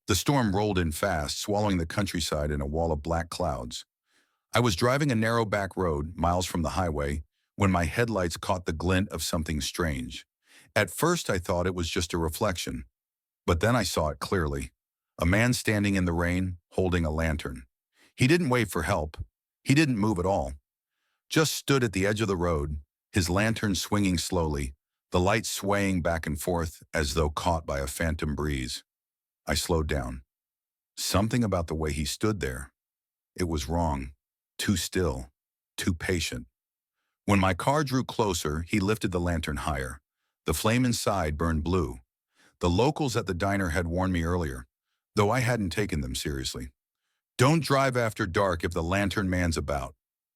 The storm rolled in fast, swallowing the countryside in a wall of black clouds. I was driving a narrow back road, miles from the highway, when my headlights caught the glint of something strange. At first I thought it was just a reflection, but then I saw it clearly. A man standing in the rain, holding a lantern. He didn't wait for help. He didn't move at all. Just stood at the edge of the road, his lantern swinging slowly, the light swaying back and forth as though caught by a phantom breeze. I slowed down. Something about the way he stood there. It was wrong. Too still. Too patient. When my car drew closer, he lifted the lantern higher. The flame inside burned blue. The locals at the diner had warned me earlier, though I hadn't taken them seriously. "Don't drive after dark if the lantern man's about,"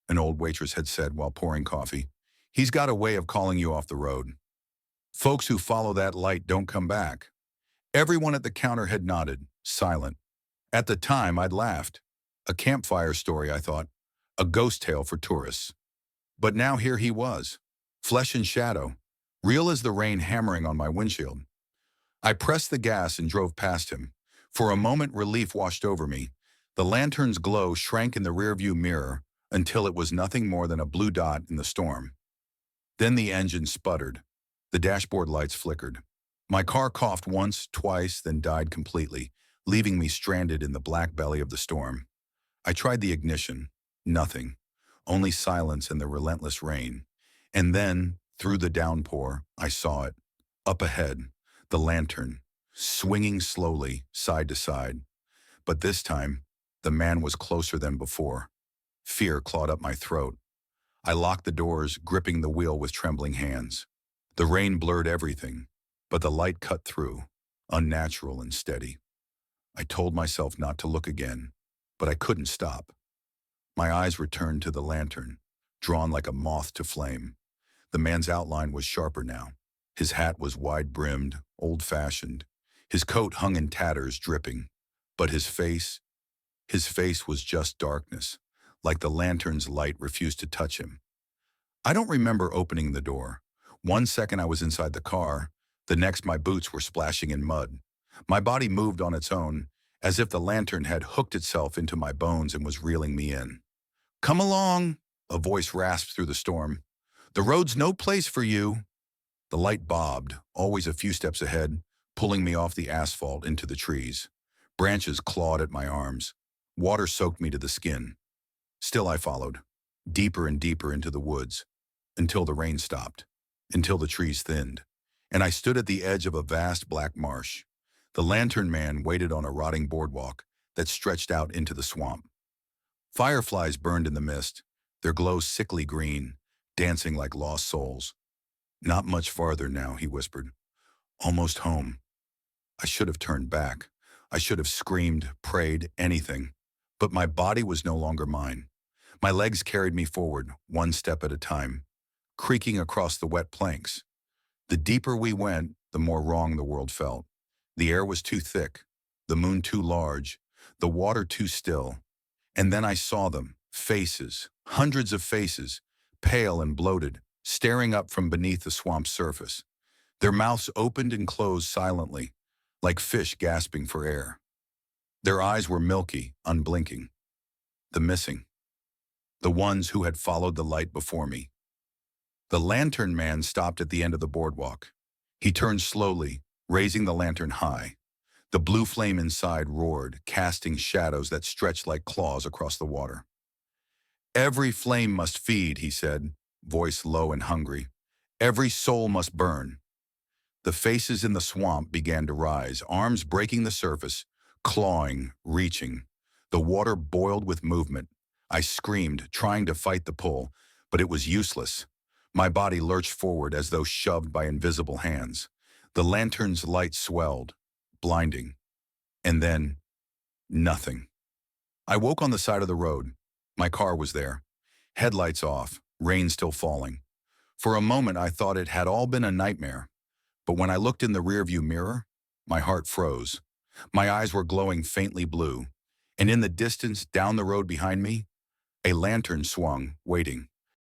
an old waitress had said while pouring coffee. "He's got a way of calling you off the road. Folks who follow that light don't come back." Everyone at the counter had nodded, silent. At the time, I'd laughed. A campfire story, I thought. A ghost tale for tourists. But now here he was, flesh and shadow, real as the rain hammering on my windshield. I pressed the gas and drove past him. For a moment, relief washed over me. The lantern's glow shrank in the rearview mirror until it was nothing more than a blue dot in the storm. Then the engine sputtered. The dashboard lights flickered. My car coughed once, twice, then died completely, leaving me stranded in the black belly of the storm. I tried the ignition. Nothing. Only silence and the relentless rain. And then, through the downpour, I saw it. Up ahead, the lantern, swinging slowly, side to side. But this time, the man was closer than before. Fear clawed up my throat. I locked the doors, gripping the wheel with trembling hands. The rain blurred everything, but the light cut through, unnatural and steady. I told myself not to look again, but I couldn't stop. My eyes returned to the lantern, drawn like a moth to flame. The man's outline was sharper now. His hat was wide-brimmed, old-fashioned. His coat hung in tatters, dripping. But his face was just darkness, like the lantern's light refused to touch him. I don't remember opening the door. One second I was inside the car, the next my boots were splashing in mud. My body moved on its own, as if the lantern had hooked itself into my bones and was reeling me in. "Come along," a voice rasped through the storm. "The road's no place for you." The light bobbed, always a few steps ahead, pulling me off the asphalt into the trees. Branches clawed at my arms. Water soaked me to the skin. Still I followed, deeper and deeper into the woods, until the rain stopped, until the trees thinned, and I stood at the edge of a vast black marsh. The lantern man waited on a rotting boardwalk that stretched out into the swamp. Fireflies burned in the mist, their glow sickly green, dancing like lost souls. "Not much farther now," he whispered. "Almost home." I should have turned back. I should have screamed, prayed, anything. But my body was no longer mine. My legs carried me forward, one step at a time, creaking across the wet planks. The deeper we went, the more wrong the world felt. The air was too thick, the moon too large, the water too still. And then I saw them, faces, hundreds of faces, pale and bloated, staring up from beneath the swamp's surface. Their mouths opened and closed silently, like fish gasping for air. Their eyes were milky, unblinking. The missing. The ones who had followed the light before me. The lantern man stopped at the end of the boardwalk. He turned slowly, raising the lantern high. The blue flame inside roared, casting shadows that stretched like claws across the water. "Every flame must feed," he said, voice low and hungry. "Every soul must burn." The faces in the swamp began to rise, arms breaking the surface, clawing, reaching. The water boiled with movement. I screamed, trying to fight the pull, but it was useless. My body lurched forward as though shoved by invisible hands. The lantern's light swelled, blinding. And then, nothing. I woke on the side of the road. My car was there. Headlights off, rain still falling. For a moment I thought it had all been a nightmare. But when I looked in the rearview mirror, my heart froze. My eyes were glowing faintly blue. And in the distance, down the road behind me, a lantern swung, waiting.